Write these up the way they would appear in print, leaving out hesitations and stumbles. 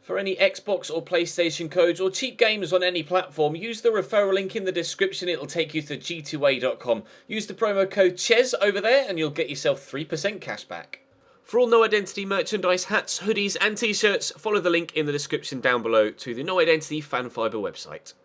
For any Xbox or PlayStation codes or cheap games on any platform, use the referral link in the description. It'll take you to g2a.com. Use the promo code CHES over there and you'll get yourself 3% cash back. For all No Identity merchandise, hats, hoodies and t-shirts, follow the link in the description down below to the No Identity Fan Fibre website.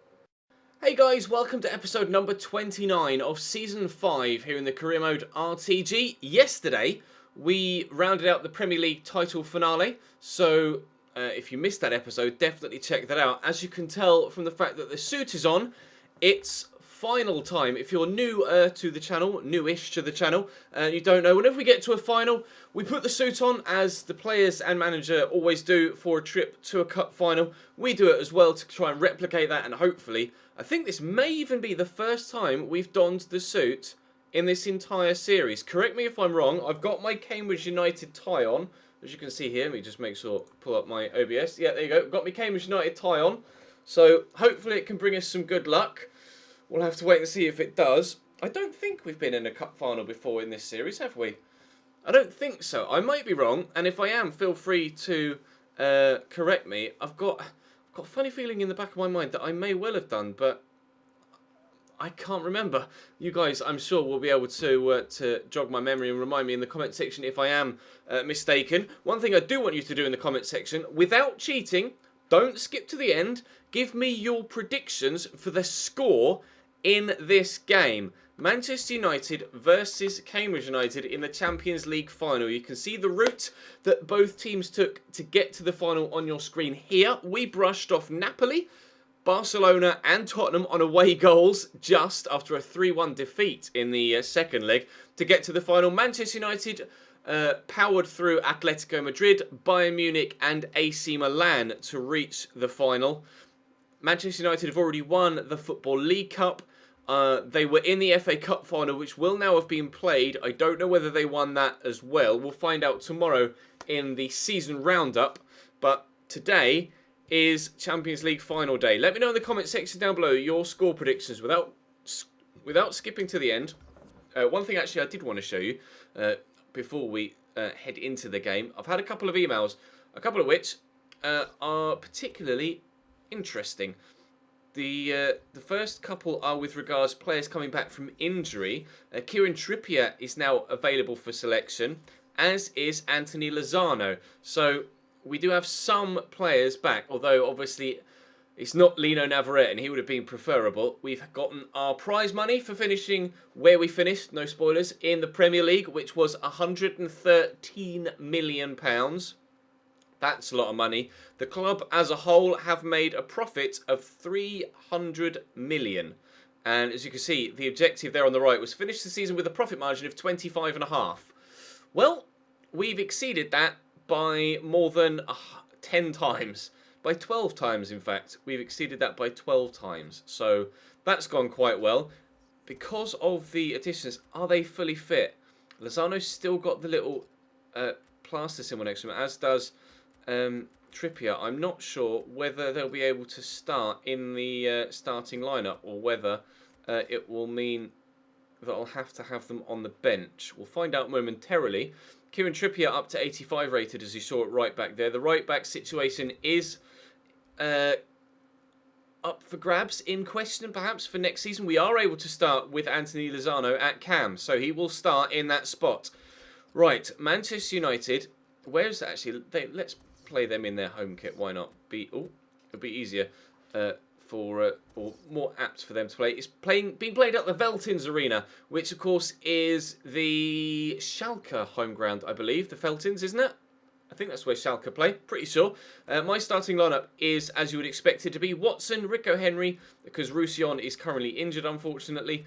Hey guys, welcome to episode number 29 of Season 5 here in the Career Mode RTG. Yesterday, we rounded out the Premier League title finale, so if you missed that episode, definitely check that out. As you can tell from the fact that the suit is on, it's final time. If you're new to the channel, newish to the channel, and you don't know, whenever we get to a final, we put the suit on, as the players and manager always do for a trip to a cup final. We do it as well to try and replicate that, and hopefully, I think this may even be the first time we've donned the suit in this entire series. Correct me if I'm wrong. I've got my Cambridge United tie on. As you can see here, let me just make sure, pull up my OBS. Yeah, there you go. Got my Cambridge United tie on. So hopefully it can bring us some good luck. We'll have to wait and see if it does. I don't think we've been in a cup final before in this series, have we? I don't think so. I might be wrong, and if I am, feel free to correct me. I've got a funny feeling in the back of my mind that I may well have done, but I can't remember. You guys, I'm sure, will be able to jog my memory and remind me in the comment section if I am mistaken. One thing I do want you to do in the comment section, without cheating, don't skip to the end. Give me your predictions for the score in this game. Manchester United versus Cambridge United in the Champions League final. You can see the route that both teams took to get to the final on your screen here. We brushed off Napoli, Barcelona and Tottenham on away goals just after a 3-1 defeat in the second leg to get to the final. Manchester United powered through Atletico Madrid, Bayern Munich and AC Milan to reach the final. Manchester United have already won the Football League Cup. They were in the FA Cup final, which will now have been played. I don't know whether they won that as well. We'll find out tomorrow in the season roundup. But today is Champions League final day. Let me know in the comment section down below your score predictions without skipping to the end. One thing actually I did want to show you before we head into the game. I've had a couple of emails, a couple of which are particularly interesting. The first couple are with regards players coming back from injury. Kieran Trippier is now available for selection, as is Anthony Lozano. So we do have some players back, although obviously it's not Lino Navarrete and he would have been preferable. We've gotten our prize money for finishing where we finished, no spoilers, in the Premier League, which was £113 million. That's a lot of money. The club as a whole have made a profit of 300 million. And as you can see, the objective there on the right was finish the season with a profit margin of 25.5. Well, we've exceeded that by more than 10 times. By 12 times, in fact. We've exceeded that by 12 times. So that's gone quite well. Because of the additions, are they fully fit? Lozano's still got the little plaster symbol next to him, as does Trippier. I'm not sure whether they'll be able to start in the starting lineup or whether it will mean that I'll have to have them on the bench. We'll find out momentarily. Kieran Trippier up to 85 rated, as you saw it right back there. The right back situation is up for grabs, in question perhaps for next season. We are able to start with Anthony Lozano at cam, so he will start in that spot. Right, Manchester United. Where is that actually? Let's play them in their home kit. Why not? It'll be easier or more apt for them to play. It's being played at the Veltins Arena, which of course is the Schalke home ground, I believe. The Veltins, isn't it? I think that's where Schalke play. Pretty sure. My starting lineup is, as you would expect it to be, Watson, Rico Henry, because Roussillon is currently injured, unfortunately.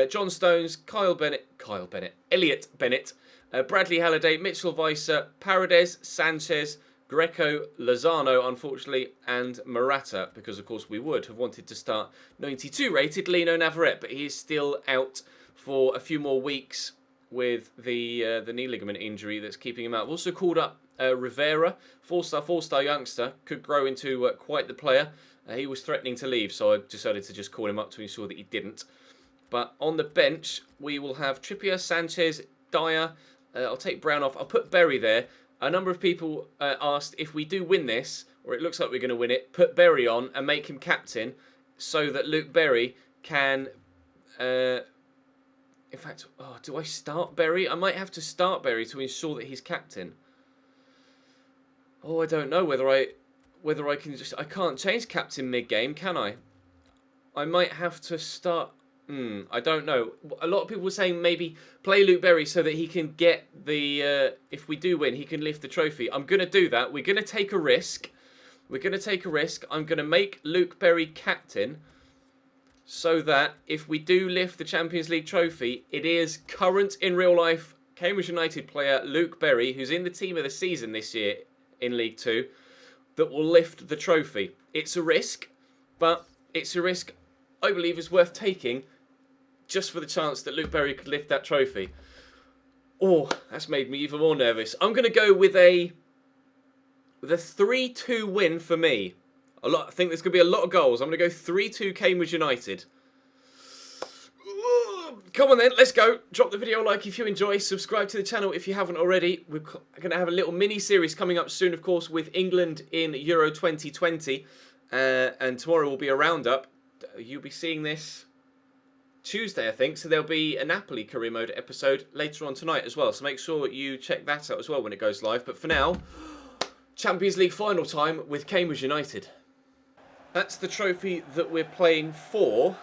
John Stones, Elliot Bennett, Bradley Halliday, Mitchell Weiser, Paredes, Sanchez, Greco, Lozano, unfortunately, and Morata, because of course we would have wanted to start 92 rated Lino Navarrete, but he is still out for a few more weeks with the knee ligament injury that's keeping him out. We've also called up Rivera, four-star youngster, could grow into quite the player. He was threatening to leave, so I decided to just call him up to ensure that he didn't. But on the bench, we will have Trippier, Sanchez, Dyer. I'll take Brown off. I'll put Berry there. A number of people asked if we do win this, or it looks like we're going to win it, put Berry on and make him captain so that Luke Berry can... in fact, do I start Berry? I might have to start Berry to ensure that he's captain. Oh, I don't know whether I can just... I can't change captain mid-game, can I? I might have to start... I don't know. A lot of people were saying maybe play Luke Berry so that he can get the... if we do win, he can lift the trophy. I'm going to do that. We're going to take a risk. I'm going to make Luke Berry captain so that if we do lift the Champions League trophy, it is current in real life Cambridge United player Luke Berry, who's in the team of the season this year in League 2, that will lift the trophy. It's a risk, but it's a risk I believe is worth taking just for the chance that Luke Berry could lift that trophy. Oh, that's made me even more nervous. I'm going to go with a 3-2 win for me. I think there's going to be a lot of goals. I'm going to go 3-2 Cambridge United. Come on then, let's go. Drop the video a like if you enjoy. Subscribe to the channel if you haven't already. We're going to have a little mini-series coming up soon, of course, with England in Euro 2020. And tomorrow will be a roundup. You'll be seeing this Tuesday, I think. So there'll be a Napoli career mode episode later on tonight as well. So make sure you check that out as well when it goes live. But for now, Champions League final time with Cambridge United. That's the trophy that we're playing for.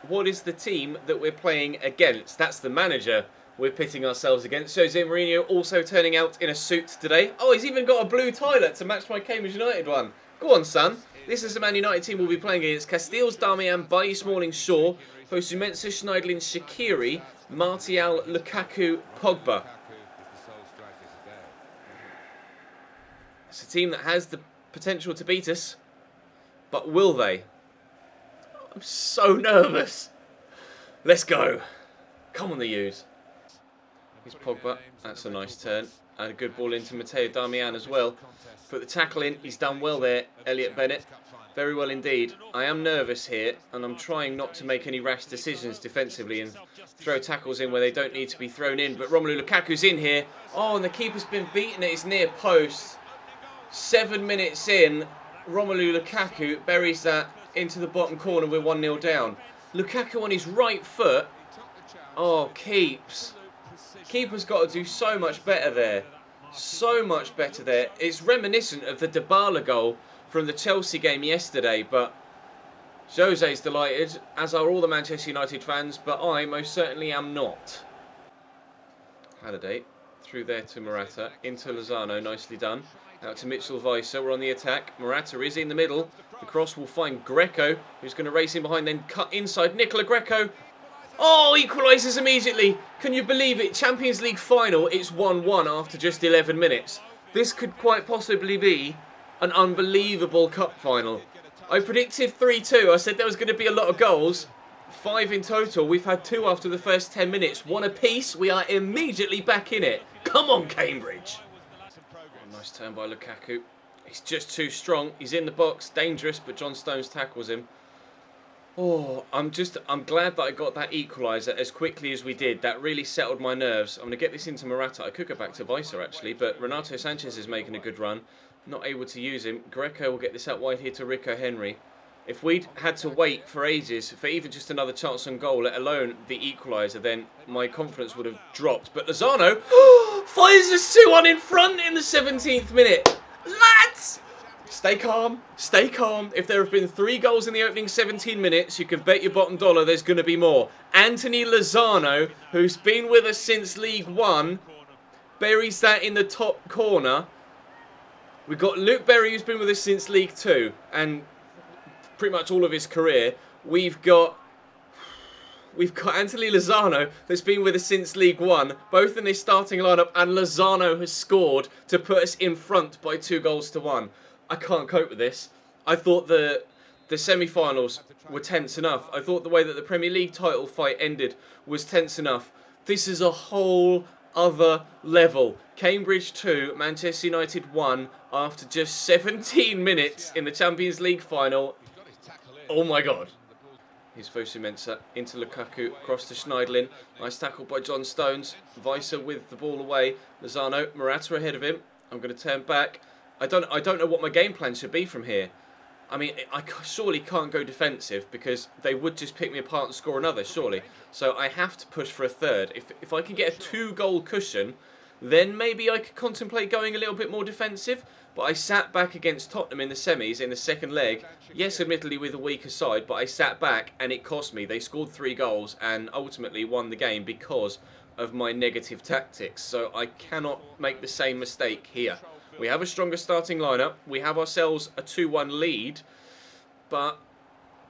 What is the team that we're playing against? That's the manager we're pitting ourselves against. Jose Mourinho also turning out in a suit today. Oh, he's even got a blue toilet to match my Cambridge United one. Go on, son. This is the Man United team we'll be playing against. Casteels, Darmian, Bailly, Smalling, Shaw, Fosu-Mensah, Schneidlin, Shaqiri, Martial, Lukaku, Pogba. It's a team that has the potential to beat us, but will they? I'm so nervous. Let's go. Come on, the U's. Here's Pogba. That's a nice turn. And a good ball into Matteo Darmian as well. Put the tackle in. He's done well there, Elliot Bennett. Very well indeed. I am nervous here, and I'm trying not to make any rash decisions defensively and throw tackles in where they don't need to be thrown in. But Romelu Lukaku's in here. Oh, and the keeper's been beaten at his near post. 7 minutes in, Romelu Lukaku buries that into the bottom corner. We're 1-0 down. Lukaku on his right foot. Oh, keeps. Keeper's got to do so much better there. So much better there. It's reminiscent of the Dybala goal from the Chelsea game yesterday, but Jose's delighted, as are all the Manchester United fans, but I most certainly am not. Halliday through there to Morata, into Lozano, nicely done. Out to Mitchell Weiser, we're on the attack. Morata is in the middle. The cross will find Greco, who's going to race in behind, then cut inside. Nicola Greco. Oh, equalises immediately. Can you believe it? Champions League final, it's 1-1 after just 11 minutes. This could quite possibly be an unbelievable cup final. I predicted 3-2. I said there was going to be a lot of goals. 5 in total. We've had 2 after the first 10 minutes. 1 apiece. We are immediately back in it. Come on, Cambridge. Nice turn by Lukaku. He's just too strong. He's in the box. Dangerous, but John Stones tackles him. Oh, I'm glad that I got that equaliser as quickly as we did. That really settled my nerves. I'm going to get this into Morata. I could go back to Weiser, actually, but Renato Sanchez is making a good run. Not able to use him. Greco will get this out wide here to Rico Henry. If we'd had to wait for ages for even just another chance on goal, let alone the equaliser, then my confidence would have dropped. But Lozano fires us 2-1 in front in the 17th minute. Lads! Stay calm. Stay calm. If there have been 3 goals in the opening 17 minutes, you can bet your bottom dollar there's going to be more. Anthony Lozano, who's been with us since League 1, buries that in the top corner. We've got Luke Berry, who's been with us since League 2, and pretty much all of his career. We've got Anthony Lozano, that's been with us since League 1, both in this starting lineup, and Lozano has scored to put us in front by 2-1. I can't cope with this. I thought the semi-finals were tense enough. I thought the way that the Premier League title fight ended was tense enough. This is a whole other level. Cambridge 2, Manchester United 1 after just 17 minutes in the Champions League final. Oh my God. Here's Fosu-Mensah into Lukaku, across to Schneidlin. Nice tackle by John Stones. Weiser with the ball away. Lozano, Morata ahead of him. I'm going to turn back. I don't know what my game plan should be from here. I mean, I surely can't go defensive because they would just pick me apart and score another, surely. So I have to push for a third. If I can get a 2-goal cushion, then maybe I could contemplate going a little bit more defensive. But I sat back against Tottenham in the semis in the second leg. Yes, admittedly with a weaker side, but I sat back and it cost me. They scored 3 goals and ultimately won the game because of my negative tactics. So I cannot make the same mistake here. We have a stronger starting lineup. We have ourselves a 2-1 lead. But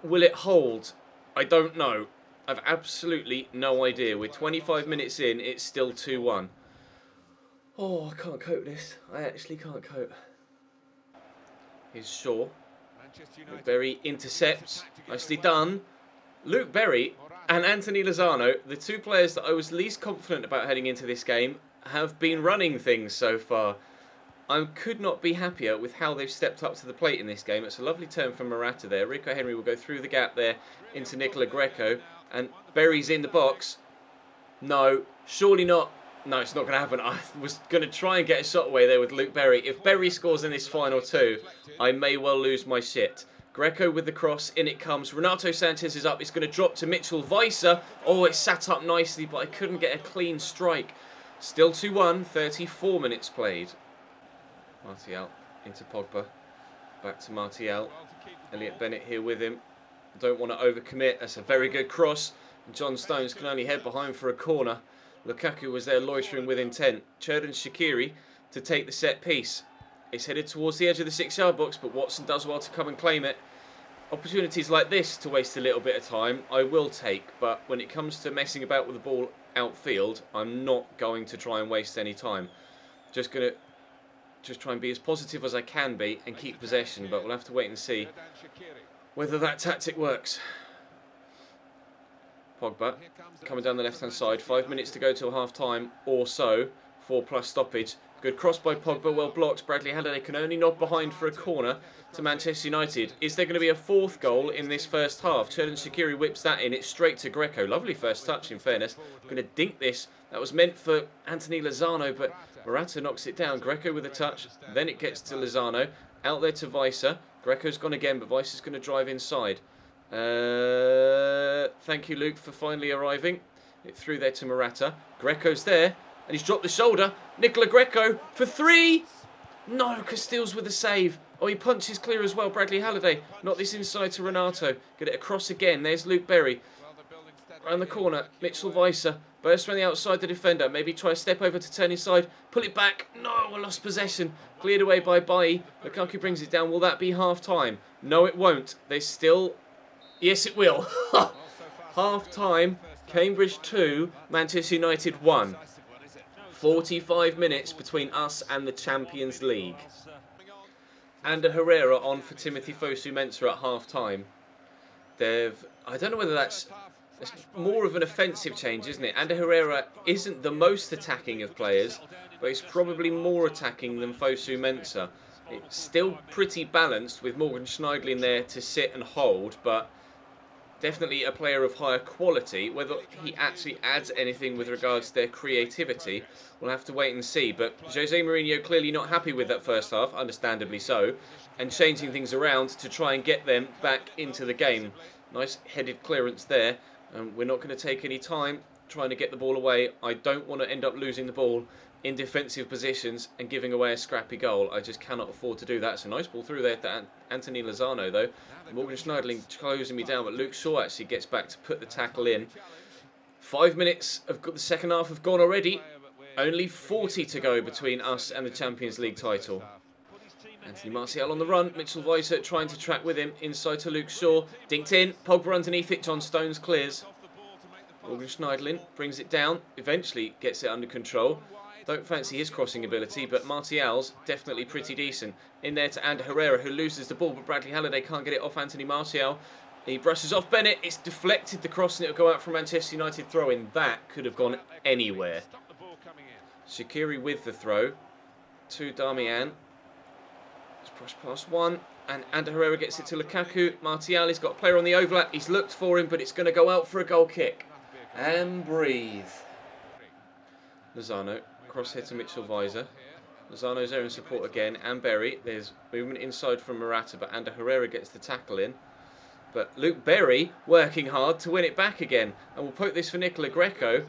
will it hold? I don't know. I've absolutely no idea. We're 25 minutes in. It's still 2-1. Oh, I can't cope with this. I actually can't cope. Here's Shaw. Luke Berry intercepts. Nicely done. Luke Berry and Anthony Lozano, the 2 players that I was least confident about heading into this game, have been running things so far. I could not be happier with how they've stepped up to the plate in this game. It's a lovely turn from Morata there. Rico Henry will go through the gap there into Nicola Greco. And Berry's in the box. No, surely not. No, it's not going to happen. I was going to try and get a shot away there with Luke Berry. If Berry scores in this final 2, I may well lose my shit. Greco with the cross. In it comes. Renato Sanchez is up. It's going to drop to Mitchell Weiser. Oh, it sat up nicely, but I couldn't get a clean strike. Still 2-1. 34 minutes played. Martial into Pogba. Back to Martial. Elliot Bennett here with him. Don't want to overcommit. That's a very good cross. John Stones can only head behind for a corner. Lukaku was there loitering with intent. Xherdan Shaqiri to take the set piece. It's headed towards the edge of the 6-yard box, but Watson does well to come and claim it. Opportunities like this to waste a little bit of time, I will take. But when it comes to messing about with the ball outfield, I'm not going to try and waste any time. Just going to try and be as positive as I can be and keep possession. But we'll have to wait and see whether that tactic works. Pogba coming down the left-hand side. 5 minutes to go till half-time or so. 4+ stoppage. Good cross by Pogba, well blocked. Bradley Halliday can only nod behind for a corner to Manchester United. Is there going to be a 4th goal in this first half? Xherdan Shaqiri whips that in. It's straight to Greco. Lovely first touch, in fairness. Going to dink this. That was meant for Anthony Lozano, but Morata knocks it down. Greco with a touch. Then it gets to Lozano. Out there to Weiser. Greco's gone again, but Weiser's going to drive inside. Thank you, Luke, for finally arriving. It threw there to Morata. Greco's there, and he's dropped the shoulder. Nicola Greco for 3. No, Castiles with a save. Oh, he punches clear as well. Bradley Halliday. Not this inside to Renato. Get it across again. There's Luke Berry. Around the corner. Mitchell Weiser. Bursts around the outside the defender. Maybe try a step over to turn inside. Pull it back. No, I lost possession. Cleared away by Bailly. Lukaku brings it down. Will that be half-time? No, it won't. There's still... Yes, it will. Half-time. Cambridge 2. Manchester United 1. 45 minutes between us and the Champions League. Ander Herrera on for Timothy Fosu-Mensah at half-time. I don't know whether that's more of an offensive change, isn't it? Ander Herrera isn't the most attacking of players, but he's probably more attacking than Fosu-Mensah. It's still pretty balanced with Morgan Schneidlin there to sit and hold, but definitely a player of higher quality. Whether he actually adds anything with regards to their creativity, we'll have to wait and see. But Jose Mourinho clearly not happy with that first half, understandably so, and changing things around to try and get them back into the game. Nice headed clearance there. We're not going to take any time trying to get the ball away. I don't want to end up losing the ball in defensive positions and giving away a scrappy goal. I just cannot afford to do that. It's a nice ball through there to Anthony Lozano, though. Morgan Schneidlin closing me down, but Luke Shaw actually gets back to put the tackle in. 5 minutes of the second half have gone already. Only 40 to go between us and the Champions League title. Anthony Martial on the run. Mitchell Weiser trying to track with him. Inside to Luke Shaw. Dinked in. Pogba underneath it. John Stones clears. Morgan Schneidlin brings it down. Eventually gets it under control. Don't fancy his crossing ability, but Martial's definitely pretty decent. In there to Ander Herrera, who loses the ball, but Bradley Halliday can't get it off Anthony Martial. He brushes off Bennett. It's deflected the cross, and it'll go out from Manchester United throw-in. That could have gone anywhere. Shaqiri with the throw to Darmian. Let's push past one, and Ander Herrera gets it to Lukaku. Martial, he's got a player on the overlap. He's looked for him, but it's going to go out for a goal kick. And breathe. Lozano. Cross here to Mitchell Weiser. Lozano's there in support again, and Berry. There's movement inside from Morata, but Ander Herrera gets the tackle in. But Luke Berry working hard to win it back again. And we'll poke this for Nicola Greco.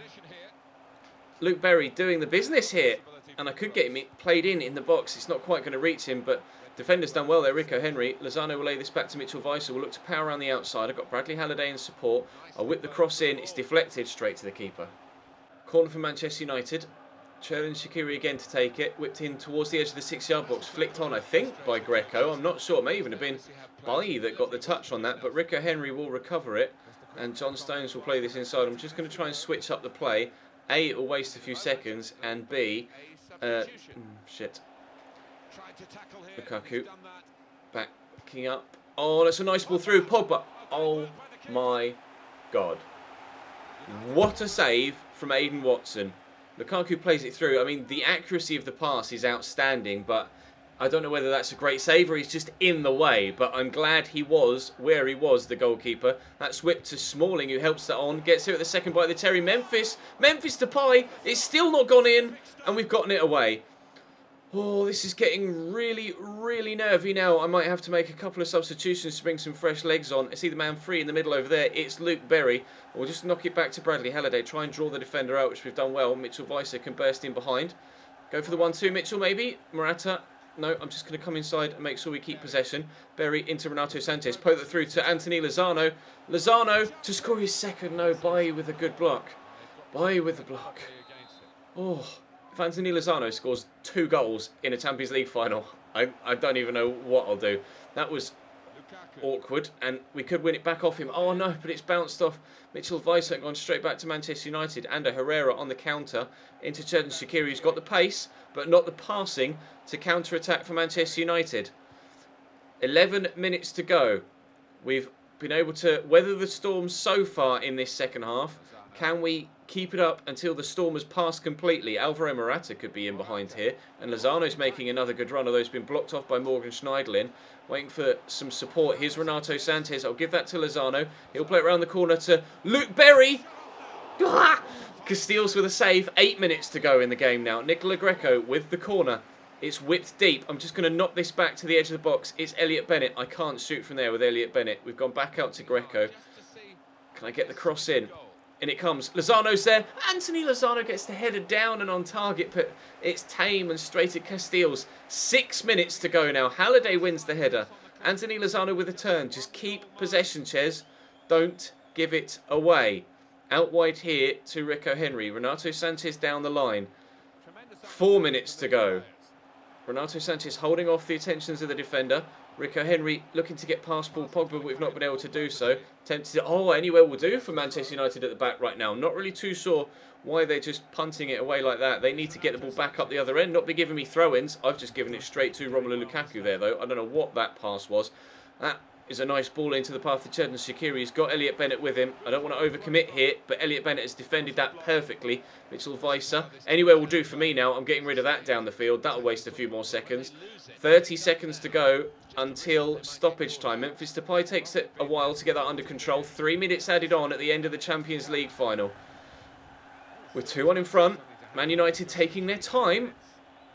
Luke Berry doing the business here. And I could get him played in the box. It's not quite going to reach him, but defender's done well there, Rico Henry. Lozano will lay this back to Mitchell Weiser. We'll look to power around the outside. I've got Bradley Halliday in support. I'll whip the cross in. It's deflected straight to the keeper. Corner for Manchester United. Cherlin Shaqiri again to take it. Whipped in towards the edge of the 6-yard box. Flicked on, I think, by Greco. I'm not sure. It may even have been Bailly that got the touch on that. But Rico Henry will recover it. And John Stones will play this inside. I'm just going to try and switch up the play. A, it will waste a few seconds. And B, shit. Lukaku. Backing up. Oh, that's a nice ball through. Pogba. Oh, my God. What a save from Aiden Watson. Lukaku plays it through. I mean, the accuracy of the pass is outstanding, but I don't know whether that's a great save or he's just in the way. But I'm glad he was where he was, the goalkeeper. That's whipped to Smalling, who helps that on. Gets here at the second bite of the Terry. Memphis to Pai. It's still not gone in, and we've gotten it away. Oh, this is getting really, really nervy now. I might have to make a couple of substitutions to bring some fresh legs on. I see the man free in the middle over there. It's Luke Berry. We'll just knock it back to Bradley Halliday. Try and draw the defender out, which we've done well. Mitchell Weiser can burst in behind. Go for the 1-2, Mitchell, maybe. Morata. No, I'm just going to come inside and make sure we keep possession. Berry into Renato Sanchez. Poke that through to Anthony Lozano. Lozano to score his second. No, Bailly with a good block. Bailly with the block. Oh, if Anthony Lozano scores 2 goals in a Champions League final, I don't even know what I'll do. That was awkward, and we could win it back off him. Oh no, but it's bounced off Mitchell Weiser, gone straight back to Manchester United. Ander Herrera on the counter into Cherlin Shaqiri, who's got the pace, but not the passing to counter-attack for Manchester United. 11 minutes to go. We've been able to weather the storm so far in this second half. Can we keep it up until the storm has passed completely? Alvaro Morata could be in behind here. And Lozano's making another good run, although he's been blocked off by Morgan Schneiderlin. Waiting for some support. Here's Renato Sanchez. I'll give that to Lozano. He'll play it around the corner to Luke Berry. Casteels with a save. 8 minutes to go in the game now. Nicola Greco with the corner. It's whipped deep. I'm just going to knock this back to the edge of the box. It's Elliot Bennett. I can't shoot from there with Elliot Bennett. We've gone back out to Greco. Can I get the cross in? And it comes. Lozano's there. Anthony Lozano gets the header down and on target, but it's tame and straight at Casteels. 6 minutes to go now. Halliday wins the header. Anthony Lozano with a turn. Just keep possession, Ches. Don't give it away. Out wide here to Rico Henry. Renato Sanchez down the line. 4 minutes to go. Renato Sanchez holding off the attentions of the defender. Rico Henry looking to get past Paul Pogba, but we've not been able to do so. Tempted to, anywhere will do for Manchester United at the back right now. Not really too sure why they're just punting it away like that. They need to get the ball back up the other end, not be giving me throw-ins. I've just given it straight to Romelu Lukaku there, though. I don't know what that pass was. That is a nice ball into the path of Cherlin Shaqiri. He's got Elliot Bennett with him. I don't want to overcommit here, but Elliot Bennett has defended that perfectly. Mitchell Weiser. Anywhere will do for me now. I'm getting rid of that down the field. That'll waste a few more seconds. 30 seconds to go until stoppage time. Memphis Depay takes it a while to get that under control. 3 minutes added on at the end of the Champions League final. With 2-1 in front. Man United taking their time.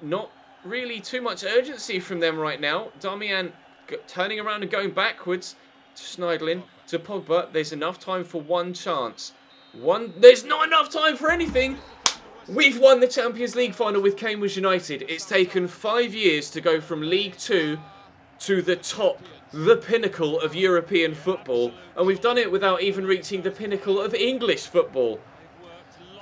Not really too much urgency from them right now. Darmian turning around and going backwards to Schneiderlin, to Pogba. There's enough time for one chance. There's not enough time for anything. We've won the Champions League final with Cambridge United. It's taken 5 years to go from League 2 to the top, the pinnacle of European football. And we've done it without even reaching the pinnacle of English football.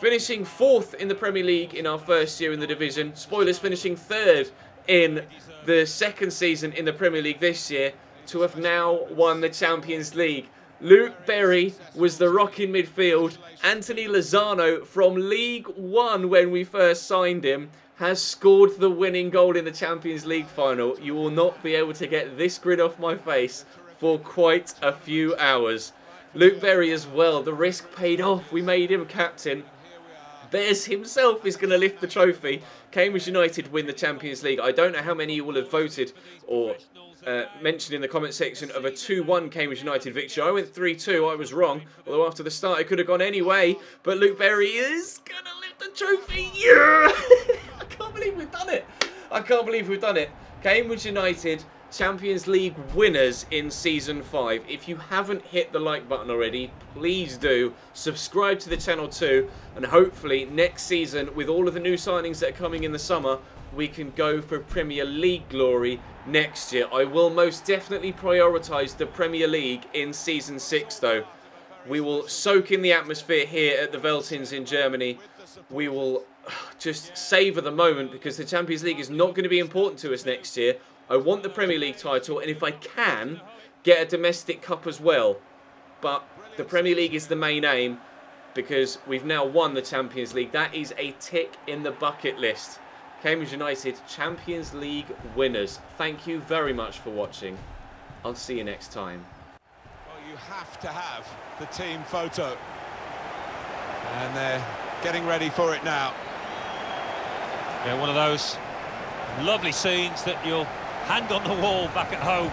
Finishing 4th in the Premier League in our first year in the division. Spoilers, finishing 3rd in the second season in the Premier League this year, to have now won the Champions League. Luke Berry was the rock in midfield. Anthony Lozano from League 1 when we first signed him has scored the winning goal in the Champions League final. You will not be able to get this grin off my face for quite a few hours. Luke Berry as well. The risk paid off. We made him captain. Bears himself is going to lift the trophy. Cambridge United win the Champions League. I don't know how many you will have voted or mentioned in the comment section of a 2-1 Cambridge United victory. I went 3-2. I was wrong. Although after the start it could have gone any way. But Luke Berry is going to lift the trophy. Yeah! I can't believe we've done it. I can't believe we've done it. Cambridge United, Champions League winners in Season 5. If you haven't hit the like button already, please do. Subscribe to the channel too. And hopefully next season, with all of the new signings that are coming in the summer, we can go for Premier League glory next year. I will most definitely prioritise the Premier League in Season 6 though. We will soak in the atmosphere here at the Veltins in Germany. We will just savour the moment because the Champions League is not going to be important to us next year. I want the Premier League title, and if I can, get a domestic cup as well. But the Premier League is the main aim because we've now won the Champions League. That is a tick in the bucket list. Cambridge United, Champions League winners. Thank you very much for watching. I'll see you next time. Well, you have to have the team photo. And they're getting ready for it now. Yeah, one of those lovely scenes that you'll hang on the wall back at home.